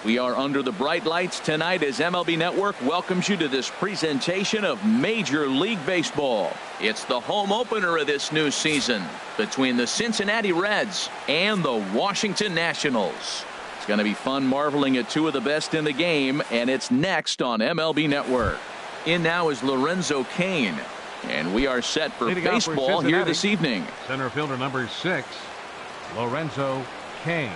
We are under the bright lights tonight as MLB Network welcomes you to this presentation of Major League Baseball. It's the home opener of this new season between the Cincinnati Reds and the Washington Nationals. It's going to be fun marveling at two of the best in the game, and it's next on MLB Network. In now is Lorenzo Cain, and we are set for baseball here this evening. Center fielder number 6, Lorenzo Cain.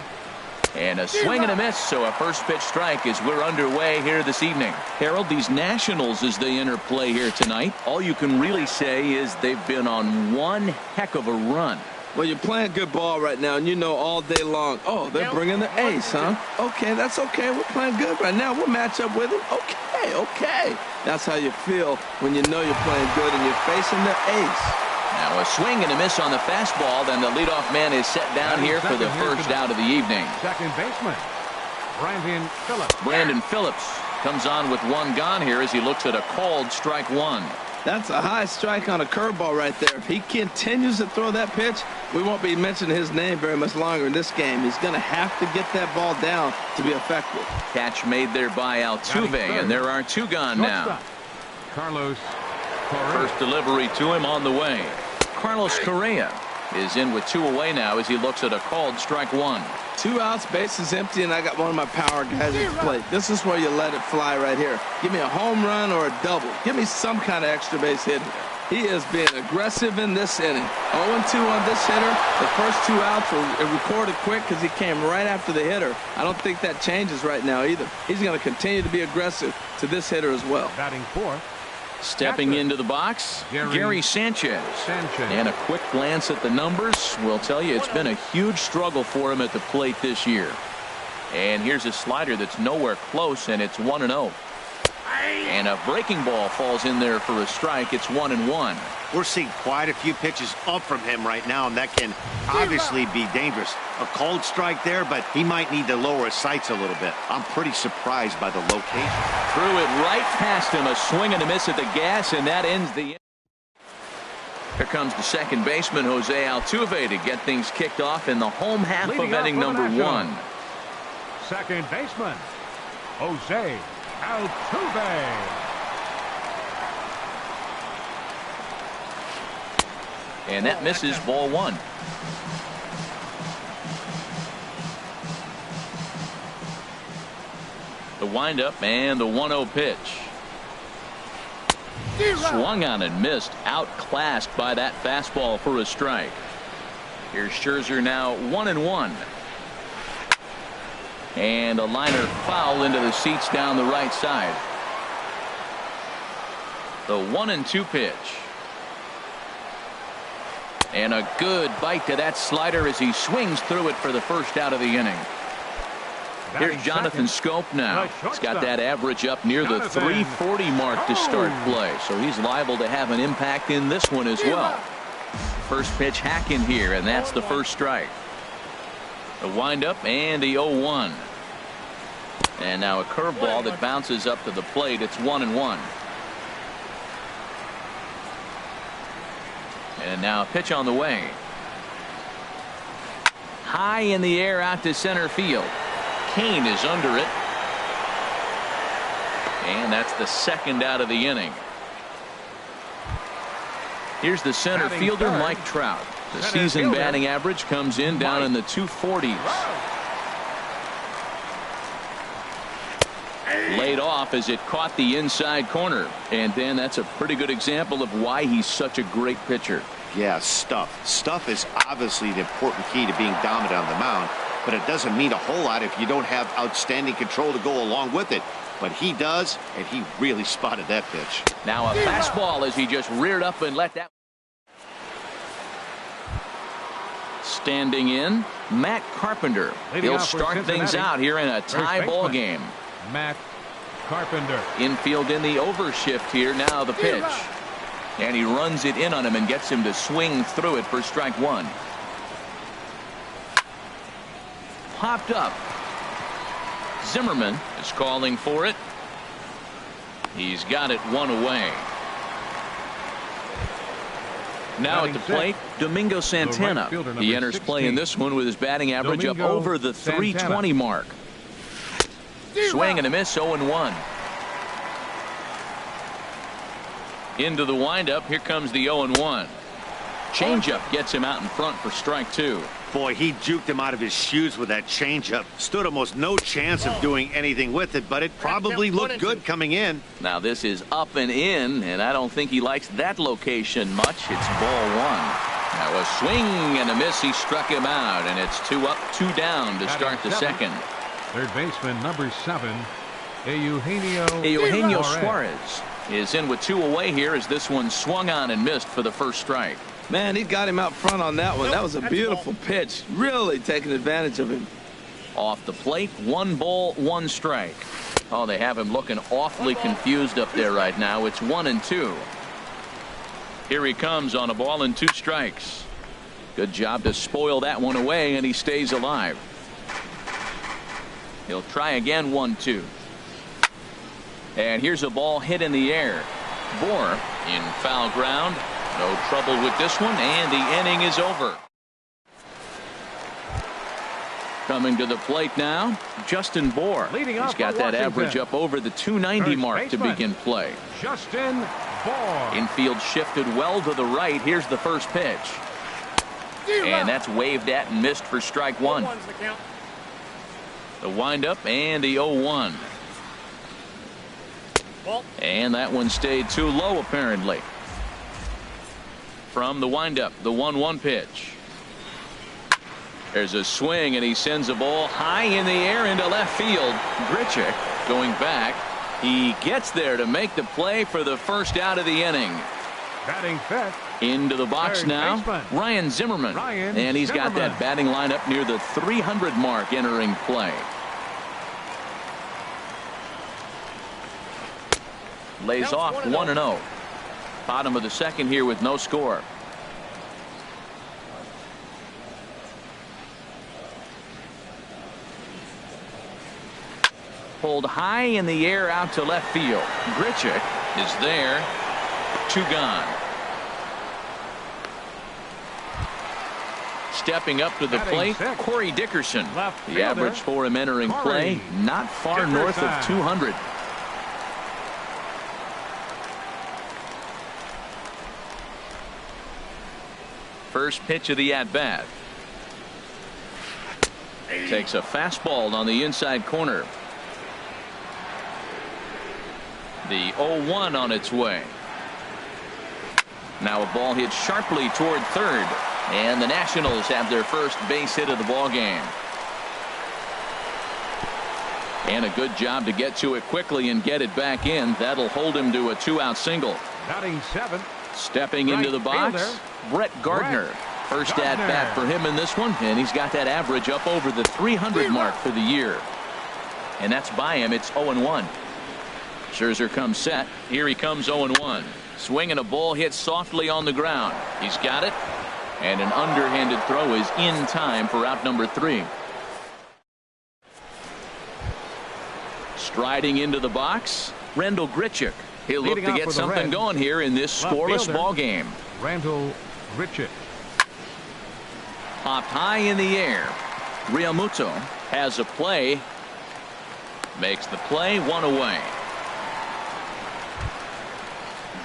And a swing and a miss, so a first pitch strike as we're underway here this evening. Harold, these Nationals, as they enter play here tonight, all you can really say is they've been on one heck of a run. Well, you're playing good ball right now, and you know all day long, oh, they're bringing the ace, huh? Okay, that's okay. We're playing good right now. We'll match up with them. Okay. That's how you feel when you know you're playing good and you're facing the ace. Now a swing and a miss on the fastball. Then the leadoff man is set down here for the first out of the evening. Second baseman, Brandon Phillips. Brandon Phillips comes on with one gone here as he looks at a called strike one. That's a high strike on a curveball right there. If he continues to throw that pitch, we won't be mentioning his name very much longer in this game. He's going to have to get that ball down to be effective. Catch made there by Altuve, and there are two gone now. Carlos Correa. First delivery to him on the way. Carlos Correa is in with two away now as he looks at a called strike one. 2 outs, bases empty, and I got one of my power guys at the plate. This is where you let it fly right here. Give me a home run or a double. Give me some kind of extra base hit. He is being aggressive in this inning. 0-2 on this hitter. The first 2 outs were recorded quick because he came right after the hitter. I don't think that changes right now either. He's going to continue to be aggressive to this hitter as well. Batting fourth. Stepping into the box, Gary Sanchez. And a quick glance at the numbers will tell you it's been a huge struggle for him at the plate this year. And here's a slider that's nowhere close, and it's 1-0. And a breaking ball falls in there for a strike. It's 1-1. We're seeing quite a few pitches up from him right now, and that can obviously be dangerous. A cold strike there, but he might need to lower his sights a little bit. I'm pretty surprised by the location. Threw it right past him. A swing and a miss at the gas, and that ends the inning. Here comes the second baseman, Jose Altuve, to get things kicked off in the home half of inning number 1. Second baseman, Jose Altuve. And that misses, ball 1. The windup and the 1-0 pitch. Swung on and missed, outclassed by that fastball for a strike. Here's Scherzer now 1-1. And a liner foul into the seats down the right side. The 1-2 pitch. And a good bite to that slider as he swings through it for the first out of the inning. Here's Jonathan Scope now. He's got that average up near the 340 mark to start play, so he's liable to have an impact in this one as well. First pitch hack in here, and that's the first strike. The windup and the 0-1. And now a curveball that bounces up to the plate. It's 1-1. And now a pitch on the way. High in the air out to center field. Cain is under it. And that's the second out of the inning. Here's the center fielder, Mike Trout. The season batting average comes in down in the 240s. Laid off as it caught the inside corner. And then that's a pretty good example of why he's such a great pitcher. Yeah, stuff. Stuff is obviously the important key to being dominant on the mound, but it doesn't mean a whole lot if you don't have outstanding control to go along with it. But he does, and he really spotted that pitch. Now a fastball as he just reared up and let that. Standing in, Matt Carpenter. He'll start things out here in a tie ball game. Matt Carpenter. Infield in the overshift here. Now the pitch. And he runs it in on him and gets him to swing through it for strike 1. Popped up. Zimmerman is calling for it. He's got it one away. Now at the plate, Domingo Santana. He enters play in this one with his batting average up over the 320 mark. Swing and a miss, 0-1. Into the windup. Here comes the 0-1. Changeup gets him out in front for strike 2. Boy, he juked him out of his shoes with that changeup. Stood almost no chance of doing anything with it, but it probably looked good coming in. Now this is up and in, and I don't think he likes that location much. It's ball 1. Now a swing and a miss. He struck him out, and it's 2 up, 2 down to start the second. Third baseman, number 7, Eugenio Suarez is in with 2 away here as this one swung on and missed for the first strike. Man, he got him out front on that one. That was a beautiful pitch. Really taking advantage of him. Off the plate, 1 ball, 1 strike. Oh, they have him looking awfully confused up there right now. It's 1-2. Here he comes on a ball and 2 strikes. Good job to spoil that one away, and he stays alive. He'll try again, 1-2. And here's a ball hit in the air. Bohr in foul ground. No trouble with this one, and the inning is over. Coming to the plate now, Justin Bohr. He's got that average up over the 290 mark to begin play. Justin Bohr. Infield shifted well to the right. Here's the first pitch. And that's waved at and missed for strike 1. The windup and the 0-1. And that one stayed too low apparently. From the windup, the 1-1 pitch. There's a swing, and he sends a ball high in the air into left field. Grichuk going back. He gets there to make the play for the first out of the inning. Batting fifth. Into the box now, baseman. Ryan Zimmerman. And he's got that batting lineup near the 300 mark entering play. Lays off 1-0. Bottom of the second here with no score. Pulled high in the air out to left field. Grichuk is there. 2 gone. Stepping up to the plate, Corey Dickerson. The average for him entering play, not far north of 200. First pitch of the at-bat. Takes a fastball on the inside corner. The 0-1 on its way. Now a ball hit sharply toward third, and the Nationals have their first base hit of the ball game. And a good job to get to it quickly and get it back in. That'll hold him to a 2-out single. Batting 7th. Stepping into the box, Brett Gardner. First at bat for him in this one, and he's got that average up over the 300 mark for the year. And that's by him. It's 0-1. Scherzer comes set. Here he comes, 0-1. Swing and a ball hit softly on the ground. He's got it, and an underhanded throw is in time for out number 3. Striding into the box, Randal Grichuk. He'll look to get something going here in this scoreless ball game. Randal Grichuk. Popped high in the air. Realmuto has a play. Makes the play, 1 away.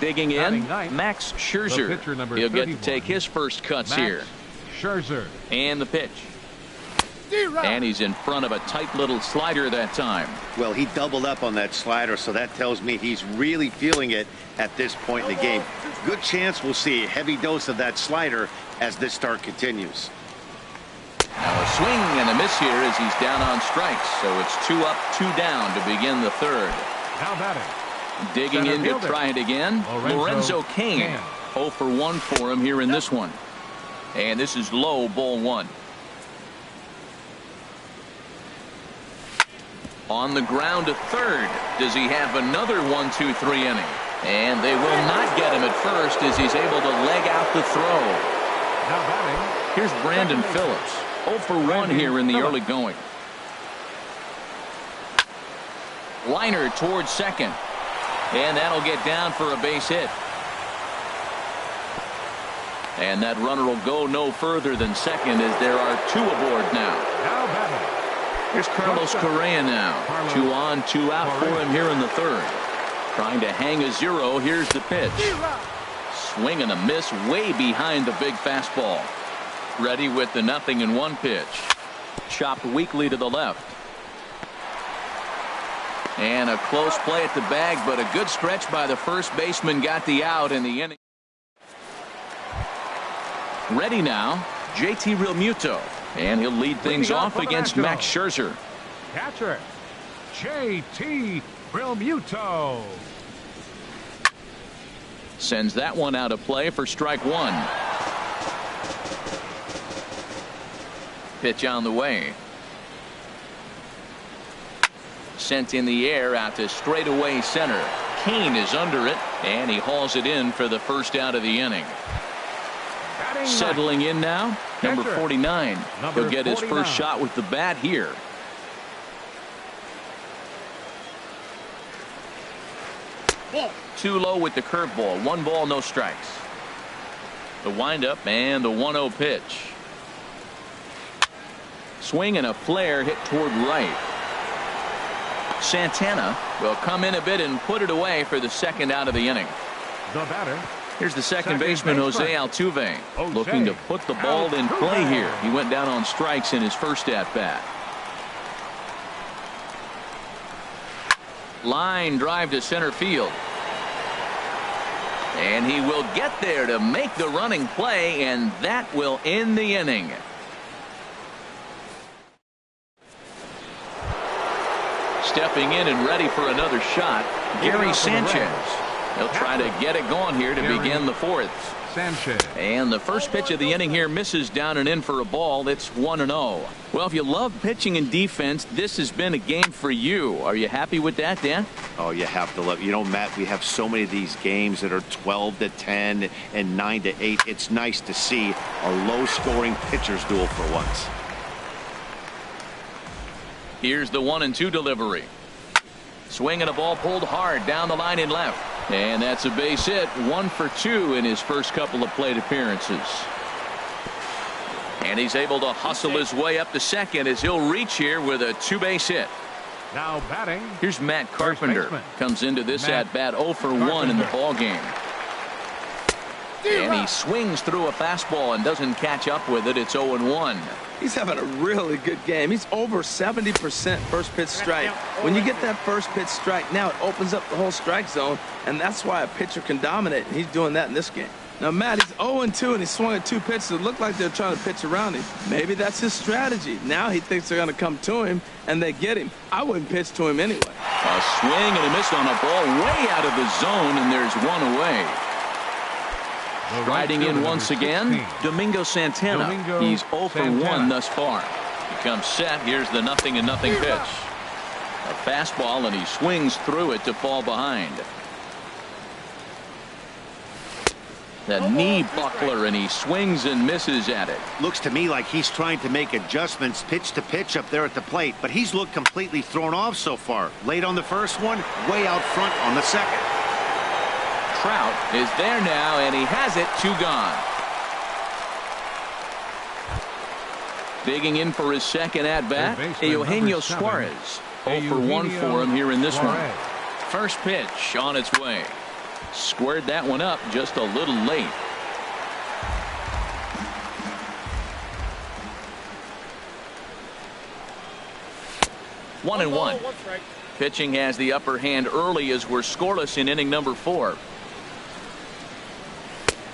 Digging in, Max Scherzer. He'll get to take his first cuts here. Scherzer. And the pitch. And he's in front of a tight little slider that time. Well, he doubled up on that slider, so that tells me he's really feeling it at this point in the game. Good chance we'll see a heavy dose of that slider as this start continues. Now a swing and a miss here as he's down on strikes. So it's 2 up, 2 down to begin the third. How about it? Digging in to try it again. Lorenzo Cain. 0 for 1 for him here in this one. And this is low, ball 1. On the ground to third. Does he have another 1-2-3 inning? And they will not get him at first as he's able to leg out the throw. Now batting. Here's Brandon Phillips. 0 for 1 here in the early going. Liner towards second. And that'll get down for a base hit. And that runner will go no further than second as there are 2 aboard now. Now batting. Here's Carlos Correa now. 2 on, 2 out for him here in the third. Trying to hang a 0. Here's the pitch. Swing and a miss way behind the big fastball. Ready with the 0-1 pitch. Chopped weakly to the left. And a close play at the bag, but a good stretch by the first baseman got the out in the inning. Ready now, JT Realmuto. And he'll lead things off against Max Scherzer. Catcher, JT Realmuto. Sends that one out of play for strike 1. Pitch on the way. Sent in the air out to straightaway center. Kane is under it, and he hauls it in for the first out of the inning. Settling in now, number 49. He'll get his first shot with the bat here. Too low with the curveball. 1 ball, no strikes. The windup and the 1-0 pitch. Swing and a flare hit toward right. Santana will come in a bit and put it away for the second out of the inning. The batter. Here's the second baseman, Jose Altuve, looking to put the ball in play here. He went down on strikes in his first at-bat. Line drive to center field. And he will get there to make the running play, and that will end the inning. Stepping in and ready for another shot, Gary Sanchez. He'll try to get it going here to begin the fourth. Sanchez. And the first pitch of the inning here misses down and in for a ball. It's 1-0. Well, if you love pitching and defense, this has been a game for you. Are you happy with that, Dan? Oh, you have to love. You know, Matt, we have so many of these games that are 12-10 and 9-8. It's nice to see a low-scoring pitcher's duel for once. Here's the 1-2 delivery. Swing and a ball pulled hard down the line in left. And that's a base hit. 1 for 2 in his first couple of plate appearances. And he's able to hustle his way up to second as he'll reach here with a 2-base hit. Now batting. Here's Matt Carpenter. Comes into this at bat 0 for 1 in the ball game. And he swings through a fastball and doesn't catch up with it. It's 0-1. He's having a really good game. He's over 70% first pitch strike. When you get that first pitch strike, now it opens up the whole strike zone, and that's why a pitcher can dominate, and he's doing that in this game. Now, Matt, he's 0-2, and he swung at 2 pitches that looked like they're trying to pitch around him. Maybe that's his strategy. Now he thinks they're going to come to him, and they get him. I wouldn't pitch to him anyway. A swing and a miss on a ball way out of the zone, and there's 1 away. Riding in once again, Domingo Santana. He's 0 for 1 thus far. He comes set. Here's the 0-0 pitch. A fastball, and he swings through it to fall behind. The knee buckler, and he swings and misses at it. Looks to me like he's trying to make adjustments pitch to pitch up there at the plate, but he's looked completely thrown off so far. Late on the first one, way out front on the second. Trout is there now, and he has it. 2 gone. Digging in for his second at-bat, Eugenio Suarez. 0 for 1 for him here in this one. First pitch on its way. Squared that one up just a little late. One and one. Pitching has the upper hand early as we're scoreless in inning number 4.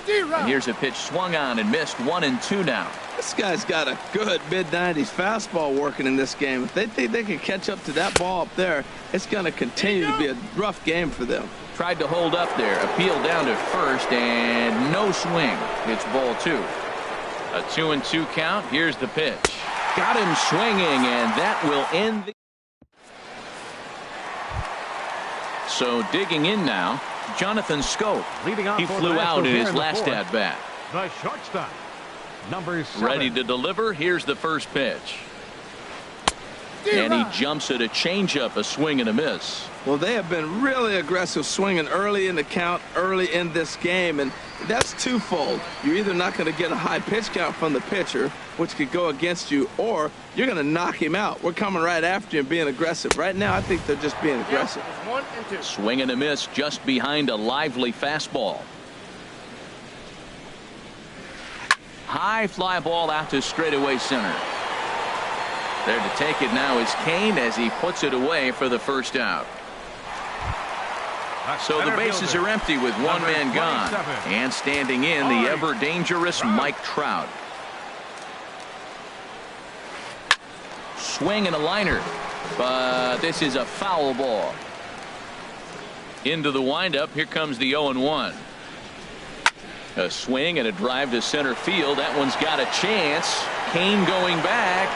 And here's a pitch swung on and missed. 1-2 now. This guy's got a good mid-90s fastball working in this game. If they think they can catch up to that ball up there, it's going to continue to be a rough game for them. Tried to hold up there. Appeal down to first, and no swing. It's ball 2. A 2-2 count. Here's the pitch. Got him swinging, and that will end the... So digging in now, Jonathan Schoop. He flew out in his last at-bat. The shortstop, number 7. Ready to deliver. Here's the first pitch. And he jumps at a changeup, a swing and a miss. Well, they have been really aggressive swinging early in the count, early in this game, and that's twofold. You're either not going to get a high pitch count from the pitcher, which could go against you, or you're going to knock him out. We're coming right after him, being aggressive. Right now, I think they're just being aggressive. Swing and a miss just behind a lively fastball. High fly ball out to straightaway center. There to take it now is Kane as he puts it away for the first out. So the bases are empty with one man gone. And standing in, the ever dangerous Mike Trout. Swing and a liner, but this is a foul ball. Into the windup, here comes the 0-1. A swing and a drive to center field. That one's got a chance. Kane going back.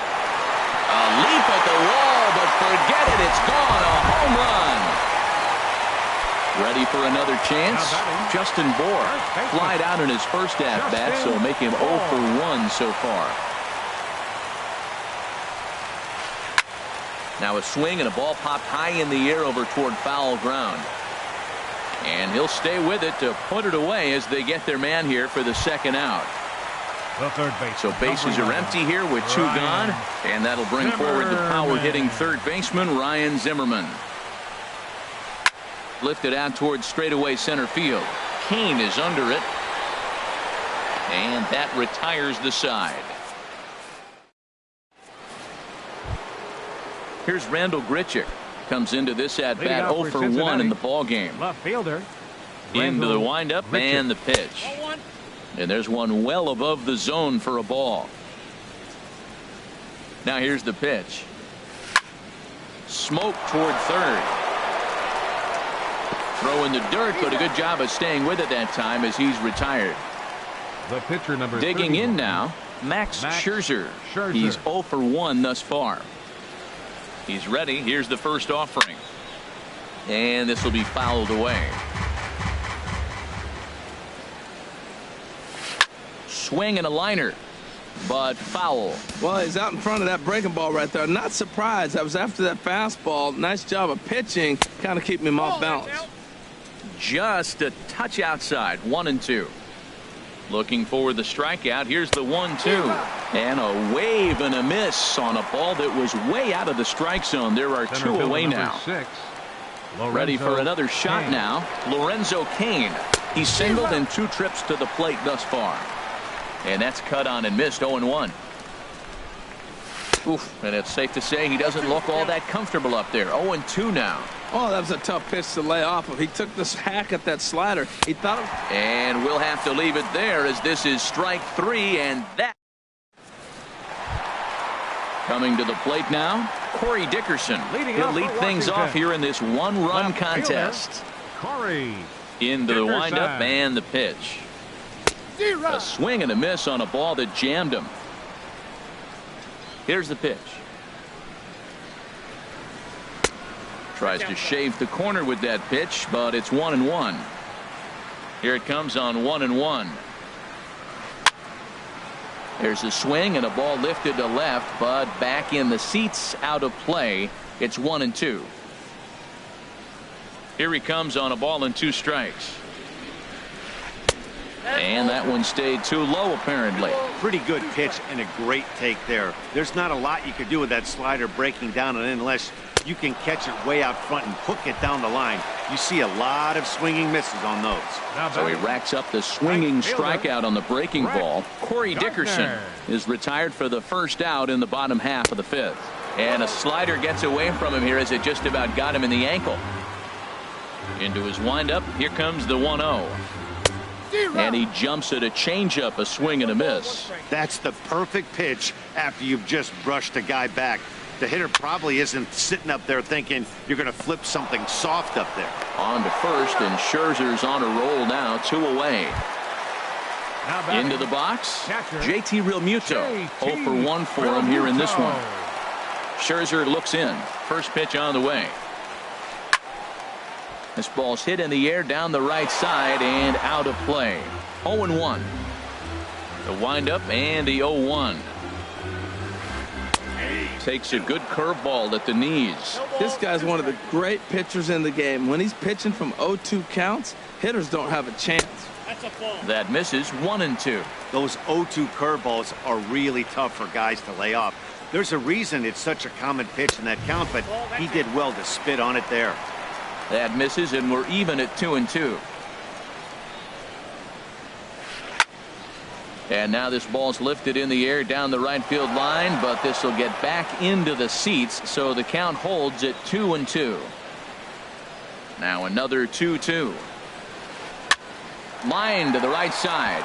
A leap at the wall, but forget it, it's gone. A home run. Ready for another chance? Justin Bohr flied out in his first at-bat, so make him 0 for 1 so far. Now a swing and a ball popped high in the air over toward foul ground. And he'll stay with it to put it away as they get their man here for the second out. The third base. So bases are empty here with two gone, and that'll bring forward the power-hitting third baseman, Ryan Zimmerman. Lifted out towards straightaway center field. Kane is under it, and that retires the side. Here's Randall Grichuk. Comes into this at-bat 0 for 1 in the ball game. Left fielder. Into the windup and the pitch. And there's one well above the zone for a ball. Now here's the pitch. Smoke toward third. Throw in the dirt, but a good job of staying with it that time as he's retired. The pitcher number digging 31. in now, Max Scherzer. He's 0 for 1 thus far. He's ready. Here's the first offering. And this will be fouled away. Swing and a liner, but foul. Well, he's out in front of that breaking ball right there. Not surprised. I was after that fastball. Nice job of pitching, kind of keeping him off balance. Just a touch outside. 1-2. Looking for the strikeout. Here's the 1-2. And a wave and a miss on a ball that was way out of the strike zone. There are two away now. Ready for another shot now. Lorenzo Cain. He's singled in 2 trips to the plate thus far. And that's cut on and missed. 0-1. Oof, and it's safe to say he doesn't look all that comfortable up there. 0-2 now. Oh, that was a tough pitch to lay off of. He took this hack at that slider. He thought of... And we'll have to leave it there as this is strike 3, and that. Coming to the plate now, Corey Dickerson. He'll lead things off here in this one-run contest. Corey. Into the windup and the pitch. A swing and a miss on a ball that jammed him. Here's the pitch. Tries to shave the corner with that pitch, but it's 1-1. Here it comes on 1-1. There's a swing and a ball lifted to left, but back in the seats, out of play. It's 1-2. Here he comes on a ball and 2 strikes. And that one stayed too low, apparently. Pretty good pitch and a great take there. There's not a lot you could do with that slider breaking down, and unless you can catch it way out front and hook it down the line, you see a lot of swinging misses on those. So he racks up the swinging strikeout on the breaking ball. Corey Dickerson is retired for the first out in the bottom half of the 5th. And a slider gets away from him here as it just about got him in the ankle. Into his windup. Here comes the 1-0. And he jumps at a changeup, a swing and a miss. That's the perfect pitch after you've just brushed a guy back. The hitter probably isn't sitting up there thinking you're going to flip something soft up there. On to first, and Scherzer's on a roll now, 2 away. Into the box, JT Realmuto. 0 for 1 for him here in this one. Scherzer looks in. First pitch on the way. This ball's hit in the air down the right side and out of play. 0-1. The windup and the 0-1. Takes a good curveball at the knees. This guy's one of the great pitchers in the game. When he's pitching from 0-2 counts, hitters don't have a chance. That misses 1-2. Those 0-2 curveballs are really tough for guys to lay off. There's a reason it's such a common pitch in that count, but he did well to spit on it there. That misses, and we're even at 2-2. And now this ball's lifted in the air down the right field line, but this will get back into the seats, so the count holds at 2-2. Now another 2-2. Line to the right side,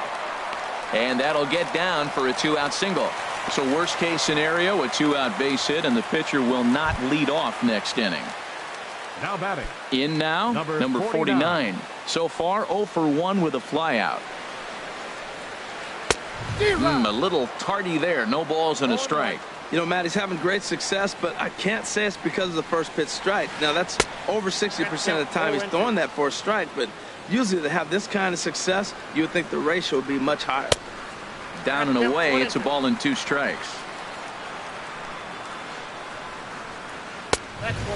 and that'll get down for a 2-out single. So worst case scenario, a 2-out base hit, and the pitcher will not lead off next inning. Now batting. In now, number 49. So far 0 for 1 with a flyout. A little tardy there. No balls and a strike. You know, Matt, he's having great success, but I can't say it's because of the first pitch strike. Now, that's over 60% of the time he's throwing that for a strike, but usually to have this kind of success, you would think the ratio would be much higher. Down and away, it's a ball and 2 strikes.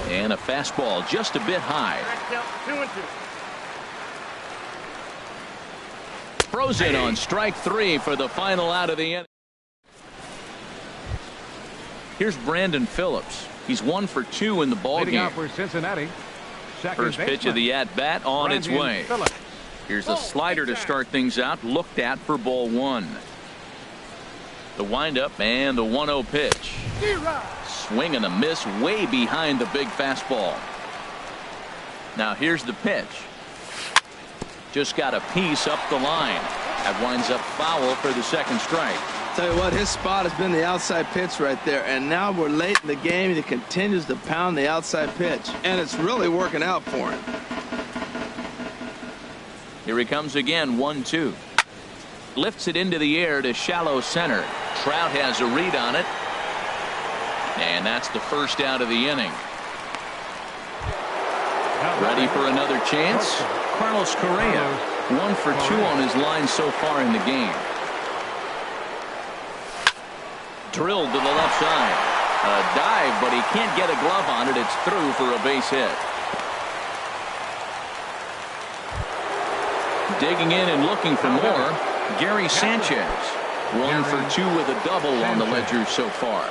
And a fastball just a bit high. Throws it on strike 3 for the final out of the inning. Here's Brandon Phillips. He's 1 for 2 in the ballgame. Out for Cincinnati. First pitch of the at-bat on its way. Here's a slider to start things out. Looked at for ball 1. The windup and the 1-0 pitch. Swing and a miss way behind the big fastball. Now here's the pitch. Just got a piece up the line. That winds up foul for the second strike. Tell you what, his spot has been the outside pitch right there, and now we're late in the game and he continues to pound the outside pitch, and it's really working out for him. Here he comes again. 1-2. Lifts it into the air to shallow center. Trout has a read on it, and that's the first out of the inning. Ready for another chance? Carlos Correa, 1 for 2 on his line so far in the game. Drilled to the left side. A dive, but he can't get a glove on it. It's through for a base hit. Digging in and looking for more, Gary Sanchez. 1 for 2 with a double on the ledger so far.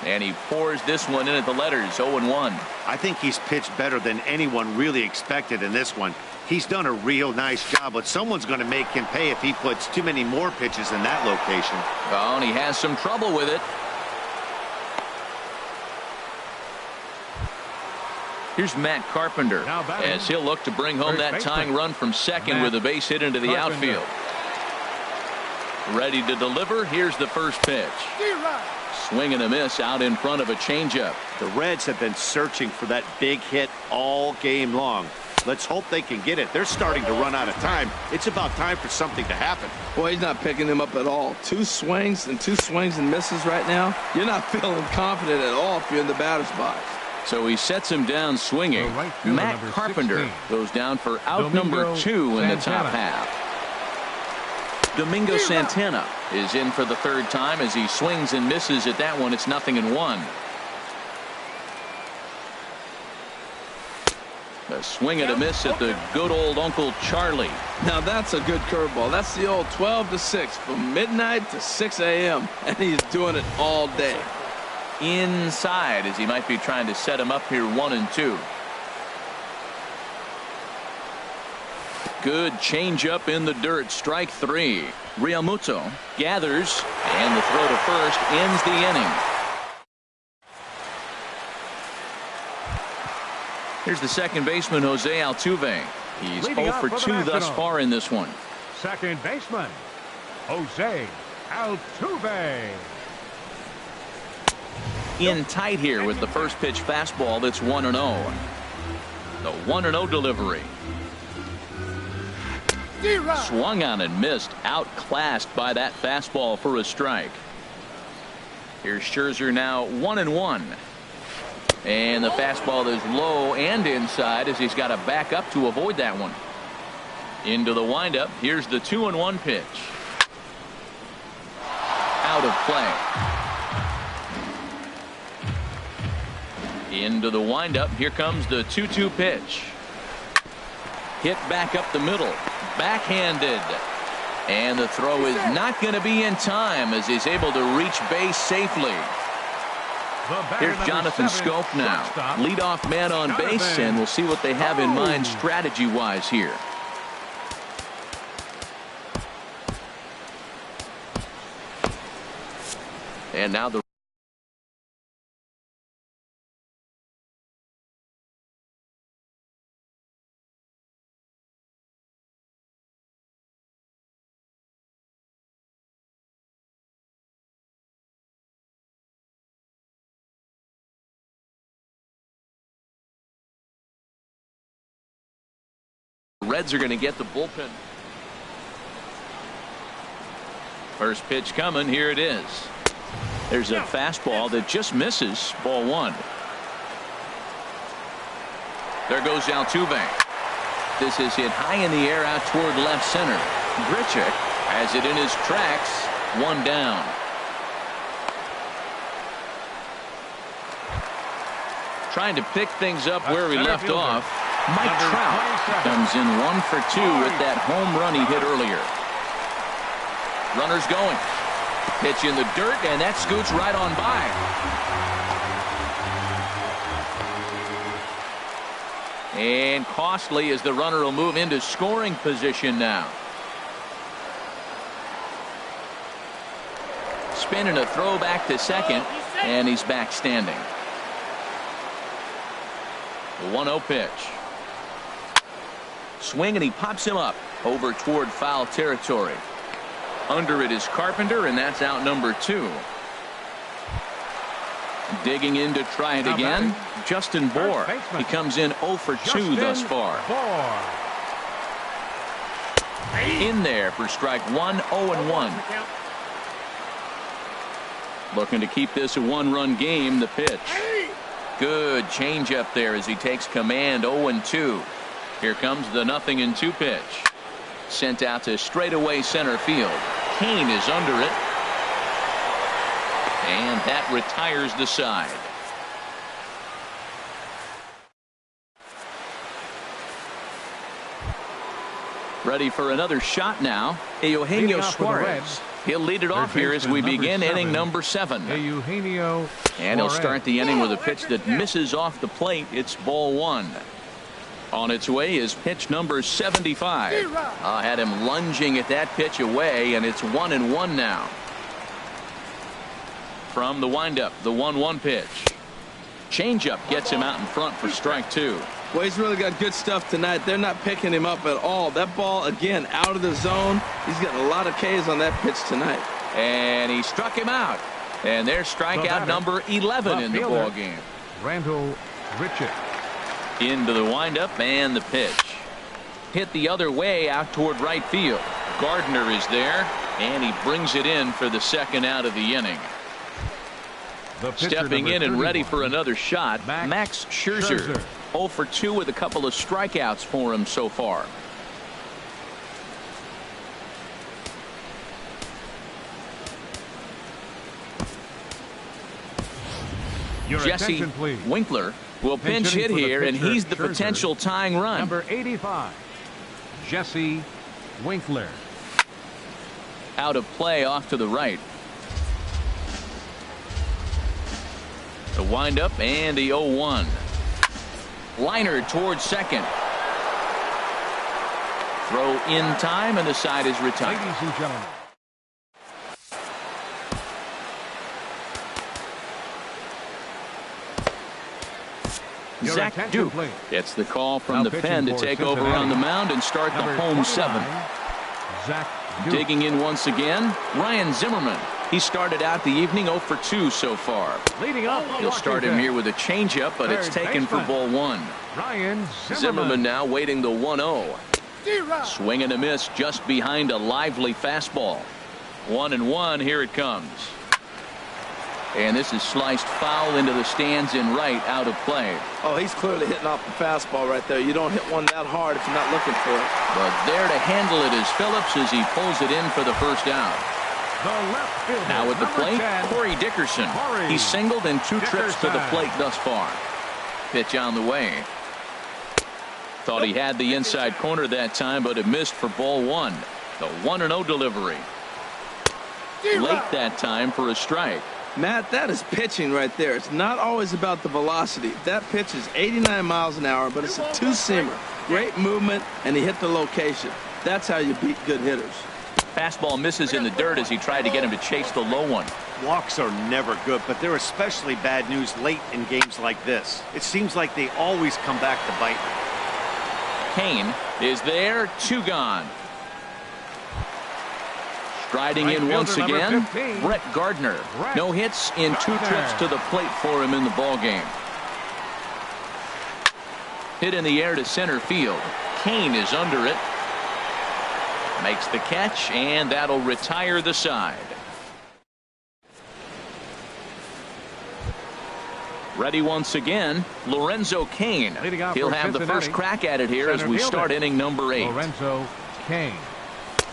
And he pours this one in at the letters. 0-1. I think he's pitched better than anyone really expected in this one. He's done a real nice job, but someone's going to make him pay if he puts too many more pitches in that location. Oh, and he has some trouble with it. Here's Matt Carpenter as he'll look to bring home that tying run from second with a base hit into the outfield. Ready to deliver. Here's the first pitch. Swing and a miss out in front of a changeup. The Reds have been searching for that big hit all game long. Let's hope they can get it. They're starting to run out of time. It's about time for something to happen. Boy, he's not picking him up at all. 2 swings and misses right now. You're not feeling confident at all if you're in the batter's box. So he sets him down swinging. Matt Carpenter goes down for out number 2 in the top half. Domingo Santana is in for the third time as he swings and misses at that one. It's 0-1. A swing and a miss at the good old Uncle Charlie. Now that's a good curveball. That's the old 12 to 6 from midnight to 6 a.m. and he's doing it all day. Inside as he might be trying to set him up here. 1-2. Good changeup in the dirt. Strike 3. Realmuto gathers, and the throw to first ends the inning. Here's the second baseman, Jose Altuve. He's 0 for 2 thus far in this one. Second baseman, Jose Altuve. In tight here with the first pitch fastball that's 1-0. The 1-0 delivery. Swung on and missed. Outclassed by that fastball for a strike. Here's Scherzer now 1-1. And the fastball is low and inside as he's got to back up to avoid that one. Into the windup. Here's the 2-1 pitch. Out of play. Into the windup. Here comes the 2-2 pitch. Hit back up the middle. Backhanded. And the throw is not going to be in time as he's able to reach base safely. Here's Jonathan Scope now. Leadoff man on base, and we'll see what they have in mind strategy-wise here. And now the Reds are going to get the bullpen. First pitch coming. Here it is. There's a fastball that just misses. Ball 1. There goes Altuve. This is hit high in the air out toward left center. Grichuk has it in his tracks. 1 down. Trying to pick things up where we left off. Mike Trout comes in 1 for 2 with that home run he hit earlier. Runners going. Pitch in the dirt, and that scoots right on by. And costly as the runner will move into scoring position now. Spinning a throw back to second, and he's back standing. The 1-0 pitch. Swing, and he pops him up over toward foul territory. Under it is Carpenter, and that's out number 2. Digging in to try it again. Justin Bour. He comes in 0 for 2 thus far. In there for strike 1, 0-1. Looking to keep this a 1-run game. The pitch. Good changeup there as he takes command. 0-2. Here comes the 0-2 pitch. Sent out to straightaway center field. Kane is under it. And that retires the side. Ready for another shot now. Eugenio Suarez. He'll lead it off here as we begin inning number 7. Eugenio and he'll start the inning with a pitch that misses off the plate. It's ball 1. On its way is pitch number 75. Had him lunging at that pitch away, and it's 1-1 now. From the windup, the 1-1 pitch. Changeup gets him out in front for strike 2. Well, he's really got good stuff tonight. They're not picking him up at all. That ball, again, out of the zone. He's getting a lot of Ks on that pitch tonight. And he struck him out. And there's strikeout number 11 in the ball game. Randall Grichuk. Into the windup and the pitch. Hit the other way out toward right field. Gardner is there, and he brings it in for the second out of the inning. Stepping in and ready for another shot, Max Scherzer. 0 for 2 with a couple of strikeouts for him so far. Jesse Winkler will pinch hit here, and he's the potential tying run. Number 85, Jesse Winkler. Out of play off to the right. The windup and the 0-1. Liner towards second. Throw in time, and the side is retired. Ladies and gentlemen. Zach Duke gets the call from the pen to take over on the mound and start the home 7. Digging in once again, Ryan Zimmerman. He started out the evening 0 for 2 so far. He'll start him here with a changeup, but it's taken for ball 1. Ryan Zimmerman now waiting the 1-0. Swing and a miss just behind a lively fastball. 1-1. Here it comes. And this is sliced foul into the stands in right, out of play. Oh, he's clearly hitting off the fastball right there. You don't hit one that hard if you're not looking for it. But there to handle it is Phillips as he pulls it in for the first out. Now at the plate, Corey Dickerson. He's singled in 2 trips to the plate thus far. Pitch on the way. Thought he had the inside corner that time, but it missed for ball 1. The 1-0 delivery. Late that time for a strike. Matt, that is pitching right there. It's not always about the velocity. That pitch is 89 miles an hour, but it's a two-seamer. Great movement, and he hit the location. That's how you beat good hitters. Fastball misses in the dirt as he tried to get him to chase the low one. Walks are never good, but they're especially bad news late in games like this. It seems like they always come back to bite. Kane is there, 2 gone. Striding in once again, Brett Gardner. No hits in 2 trips to the plate for him in the ballgame. Hit in the air to center field. Kane is under it. Makes the catch, and that'll retire the side. Ready once again, Lorenzo Kane. He'll have the first crack at it here as we start inning number 8. Lorenzo Kane.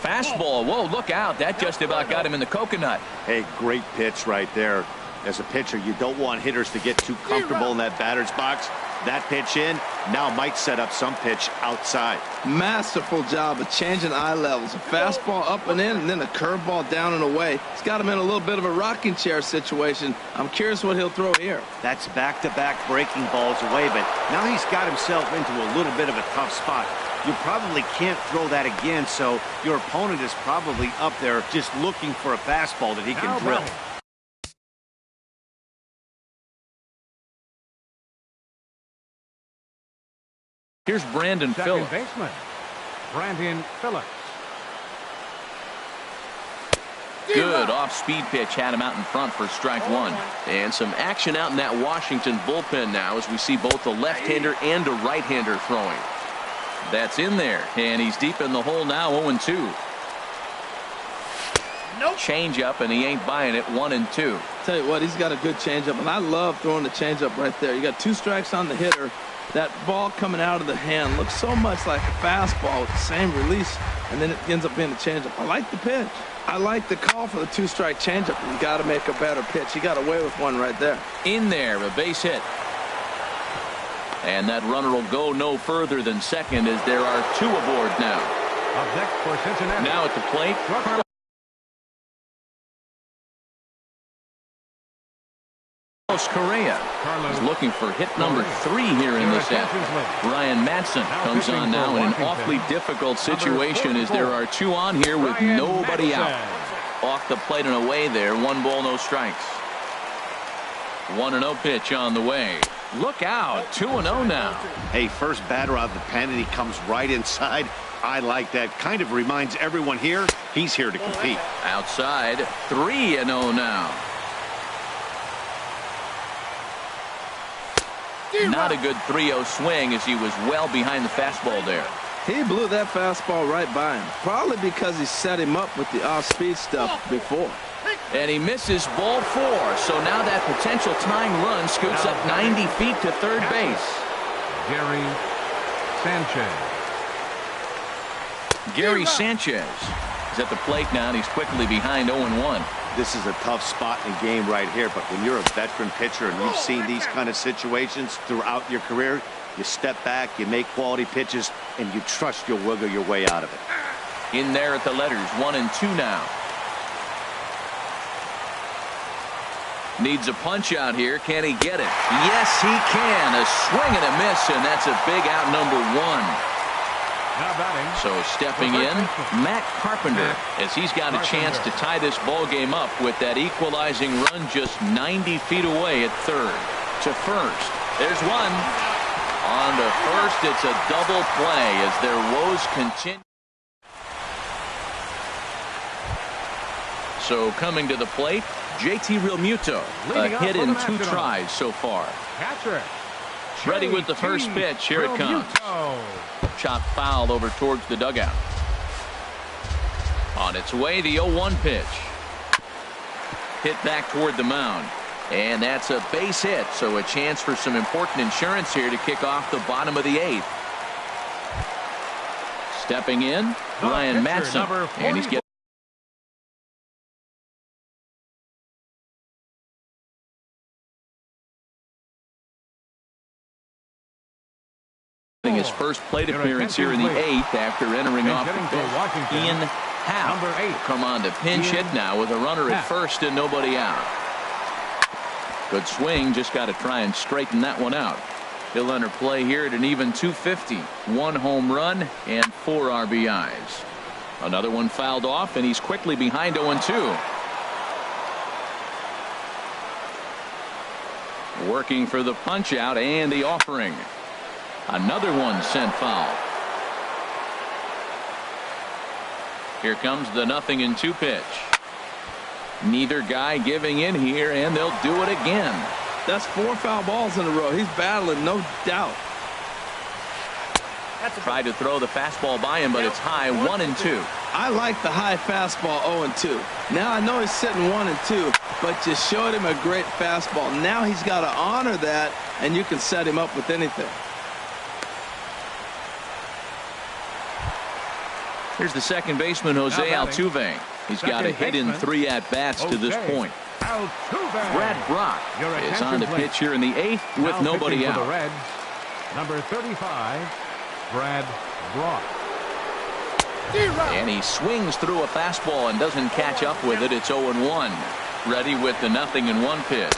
Fastball. Whoa, look out. That just about got him in the coconut. Hey, great pitch right there. As a pitcher, you don't want hitters to get too comfortable in that batter's box. That pitch in now might set up some pitch outside. Masterful job of changing eye levels. A fastball up and in, and then a curveball down and away. It's got him in a little bit of a rocking chair situation. I'm curious what he'll throw here. That's back-to-back breaking balls away, but now he's got himself into a little bit of a tough spot. You probably can't throw that again, so your opponent is probably up there just looking for a fastball that he can drill. Here's Brandon Phillips. Baseman, Brandon Phillips. Good off-speed pitch had him out in front for strike 1. And some action out in that Washington bullpen now as we see both a left-hander and a right-hander throwing. That's in there, and he's deep in the hole now, 0-2. Nope. Change up, and he ain't buying it, 1-2. Tell you what, he's got a good changeup, and I love throwing the changeup right there. You got 2 strikes on the hitter. That ball coming out of the hand looks so much like a fastball with the same release, and then it ends up being a changeup. I like the pitch. I like the call for the 2-strike changeup. You got to make a better pitch. He got away with one right there. In there, a base hit. And that runner will go no further than second as there are 2 aboard now. Up next for Cincinnati. Now at the plate, Carlos Correa is looking for hit number 3 here in this effort. Ryan Madsen comes on now in an awfully difficult situation as there are 2 on here with nobody out. Off the plate and away there, 1 ball, no strikes. 1-0 pitch on the way. Look out, 2-0 now. Hey, first batter out of the pen, and he comes right inside. I like that. Kind of reminds everyone here, he's here to compete. Outside, 3-0 now. Not a good 3-0 swing as he was well behind the fastball there. He blew that fastball right by him, probably because he set him up with the off-speed stuff before. And he misses ball 4, so now that potential tying run scoots up 90 feet to third base. Gary Sanchez. Gary Sanchez is at the plate now, and he's quickly behind 0-1. This is a tough spot in the game right here, but when you're a veteran pitcher and you've seen these kind of situations throughout your career, you step back, you make quality pitches, and you trust you'll wiggle your way out of it. In there at the letters, 1-2 now. Needs a punch out here. Can he get it? Yes, he can. A swing and a miss, and that's a big out, number 1. So stepping in, Matt Carpenter, as he's got a chance to tie this ball game up with that equalizing run just 90 feet away at third. To first, there's one. On to first, it's a double play as their woes continue. So coming to the plate, JT Realmuto, a hit in 2 tries so far. Ready with the first pitch. Here it comes. Chopped foul over towards the dugout. On its way, the 0-1 pitch. Hit back toward the mound. And that's a base hit, so a chance for some important insurance here to kick off the bottom of the 8th. Stepping in, Ryan Madsen, and he's getting his first plate appearance here in the 8th after entering off the bench. Ian Happ will come on to pinch hit now with a runner at first and nobody out. Good swing, just got to try and straighten that one out. He'll enter play here at an even 250. 1 home run and 4 RBIs. Another one fouled off, and he's quickly behind 0-2. Working for the punch out and the offering. Another one sent foul. Here comes the 0-2 pitch. Neither guy giving in here, and they'll do it again. That's 4 foul balls in a row. He's battling, no doubt. Tried to throw the fastball by him, but it's high, 1-2. I like the high fastball 0-2. Now I know he's sitting 1-2, but you showed him a great fastball. Now he's got to honor that, and you can set him up with anything. Here's the second baseman, Jose Altuve. He's got a hit in 3 at-bats to this point. Brad Brock is on the pitch here in the 8th with nobody out. For the Reds, number 35, Brad Brock. And he swings through a fastball and doesn't catch up with it. It's 0-1. Ready with the 0-1 pitch.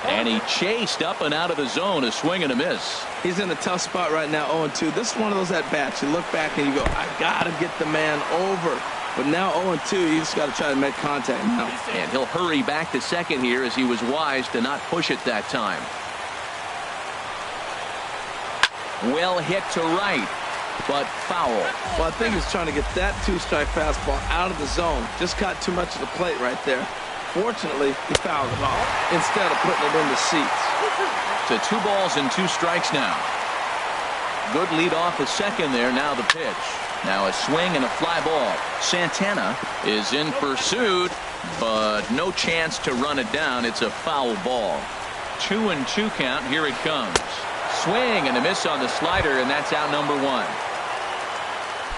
And he chased up and out of the zone, a swing and a miss. He's in a tough spot right now, 0-2. This is one of those at-bats. You look back and you go, I got to get the man over. But now 0-2, you just got to try to make contact now. And he'll hurry back to second here as he was wise to not push it that time. Well hit to right, but foul. Well, I think he's trying to get that 2-strike fastball out of the zone. Just got too much of the plate right there. Fortunately, he fouled it off instead of putting it in the seats. To 2 balls and 2 strikes now. Good lead off the second there. Now the pitch. Now a swing and a fly ball. Santana is in pursuit, but no chance to run it down. It's a foul ball. 2-2 count. Here it comes. Swing and a miss on the slider, and that's out number 1.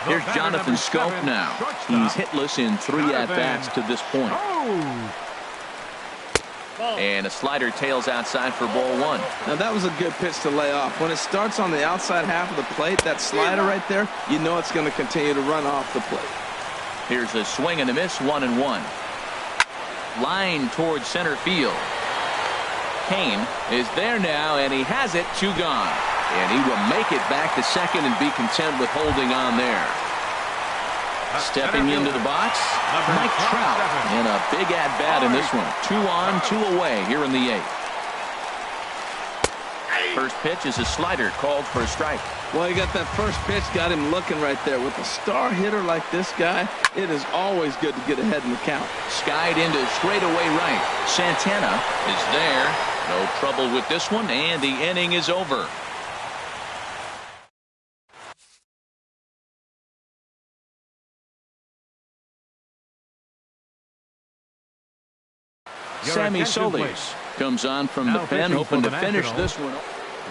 Here's Jonathan Scope now. He's hitless in 3 at-bats to this point. And a slider tails outside for ball 1. Now that was a good pitch to lay off. When it starts on the outside half of the plate, that slider right there, you know it's going to continue to run off the plate. Here's a swing and a miss, 1-1. Line towards center field. Kane is there now, and he has it, 2 gone. And he will make it back to second and be content with holding on there. Stepping into the box, Mike Trout, and a big at-bat in this one. 2 on, 2 away here in the 8th. First pitch is a slider called for a strike. Well, you got that first pitch, got him looking right there. With a star hitter like this guy, it is always good to get ahead in the count. Skied into straightaway right. Santana is there. No trouble with this one, and the inning is over. Sammy Solis comes on from the pen, hoping to finish this one.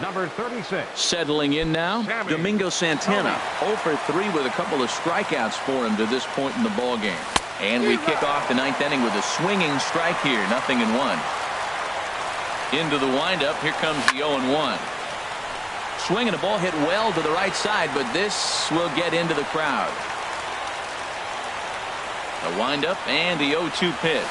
Number 36. Settling in now, Domingo Santana. 0 for 3 with a couple of strikeouts for him to this point in the ball game. And we kick off the 9th inning with a swinging strike here, 0-1. Into the windup, here comes the 0-1. Swinging a ball hit well to the right side, but this will get into the crowd. The windup and the 0-2 pitch.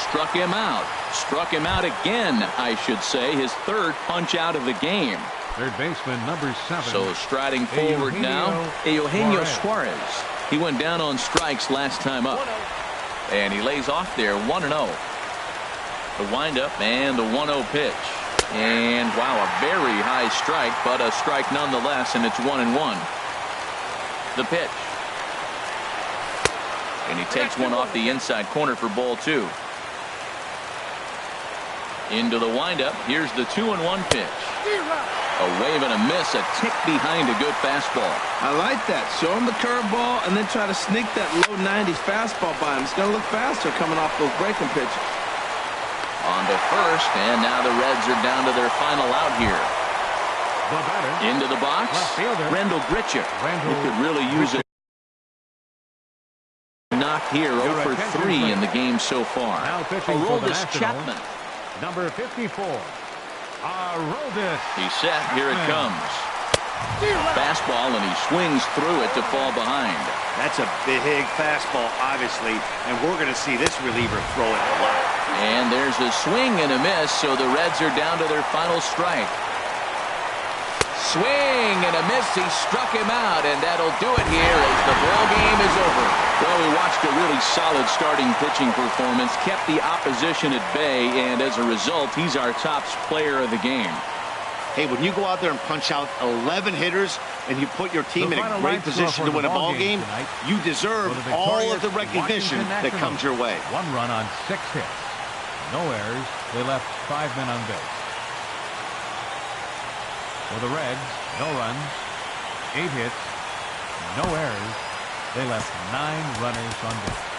Struck him out. Struck him out again, I should say. His 3rd punch out of the game. Third baseman, number 7. So striding forward now, Eugenio Suarez. He went down on strikes last time up. And he lays off there, 1-0. The windup and the 1-0 pitch. And wow, a very high strike, but a strike nonetheless, and it's 1-1. The pitch. And he takes one off the inside corner for ball 2. Into the windup. Here's the 2-1 pitch. A wave and a miss, a tick behind a good fastball. I like that. Show him the curveball and then try to sneak that low 90s fastball by him. It's going to look faster coming off those breaking pitches. On to first, and now the Reds are down to their final out here. The batter, Into the box, left fielder, Rendell Gritchick. He could really use a knock here, 0 for 3 in the game so far. Now pitching for the Aroldis Chapman. Number 54. Aroldis. He's set. Here it comes. Fastball, and he swings through it to fall behind. That's a big fastball, obviously, and we're going to see this reliever throw it a lot. And there's a swing and a miss, so the Reds are down to their final strike. Swing and a miss. He struck him out, and that'll do it here as the ball game is over. Well, we watched a really solid starting pitching performance, kept the opposition at bay, and as a result, he's our top player of the game. Hey, when you go out there and punch out 11 hitters and you put your team in a great position to win a ball game, you deserve all of the recognition that comes your way. 1 run on 6 hits. No errors. They left 5 men on base. For the Reds, no runs, 8 hits, no errors. They left 9 runners on base.